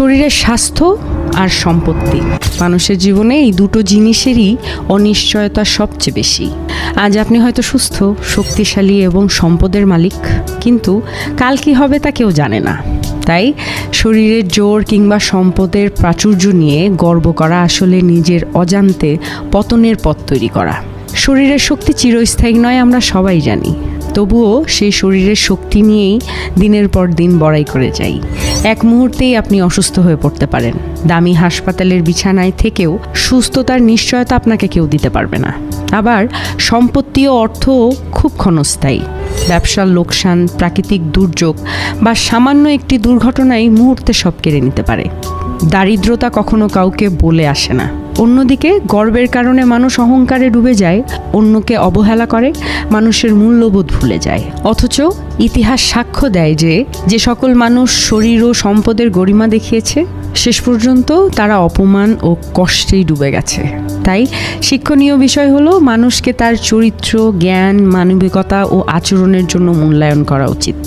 শরীরের স্বাস্থ্য আর সম্পত্তি। মানুষের জীবনে এই দুটো জিনিসেরই অনিশ্চয়তা সবচেয়ে বেশি। আজ আপনি হয়তো সুস্থ, শক্তিশালী এবং সম্পদের মালিক, কিন্তু কাল কি হবে তা কেউ জানে না। তাই শরীরের জোর কিংবা সম্পদের প্রাচুর্য নিয়ে গর্ব করা আসলে নিজের অজান্তে পতনের পথ তৈরি করা। শরীরের শক্তি চিরস্থায়ী নয়, আমরা সবাই জানি। তবুও সেই শরীরের শক্তি নিয়েই দিনের পর দিন বড়াই করে যাই। এক মুহূর্তেই আপনি অসুস্থ হয়ে পড়তে পারেন। দামি হাসপাতালের বিছানায় থেকেও সুস্থতার নিশ্চয়তা আপনাকে কেউ দিতে পারবে না। আবার সম্পত্তি ও অর্থও খুব ক্ষণস্থায়ী। ব্যবসার লোকসান, প্রাকৃতিক দুর্যোগ বা সামান্য একটি দুর্ঘটনাই মুহূর্তে সব কেড়ে নিতে পারে। দারিদ্রতা কখনো কাউকে বলে আসে না। অন্যদিকে গর্বের কারণে মানুষ অহংকারে ডুবে যায়, অন্যকে অবহেলা করে, মানুষের মূল্যবোধ ভুলে যায়। অথচ ইতিহাস সাক্ষ্য দেয় যে সকল মানুষ শরীর ও সম্পদের গরিমা দেখিয়েছে, শেষ পর্যন্ত তারা অপমান ও কষ্টেই ডুবে গেছে। তাই শিক্ষণীয় বিষয় হলো মানুষকে তার চরিত্র, জ্ঞান, মানবিকতা ও আচরণের জন্য মূল্যায়ন করা উচিত।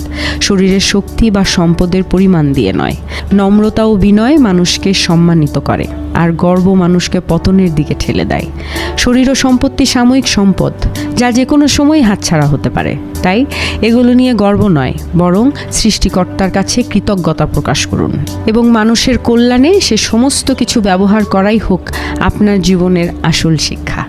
শরীরের শক্তি বা সম্পদের পরিমাণ দিয়ে নয়। নম্রতা ও বিনয় মানুষকে সম্মানিত করে, আর গর্ব মানুষকে পতনের দিকে ঠেলে দেয়। শরীর ও সম্পত্তি সাময়িক সম্পদ, যা যে কোনো সময় হাতছাড়া হতে পারে। তাই এগুলো নিয়ে গর্ব নয়, বরং সৃষ্টিকর্তার কাছে কৃতজ্ঞতা প্রকাশ করুন এবং মানুষের কল্যাণে সে সমস্ত কিছু ব্যবহার করাই হোক আপনার জীবনের আসল শিক্ষা।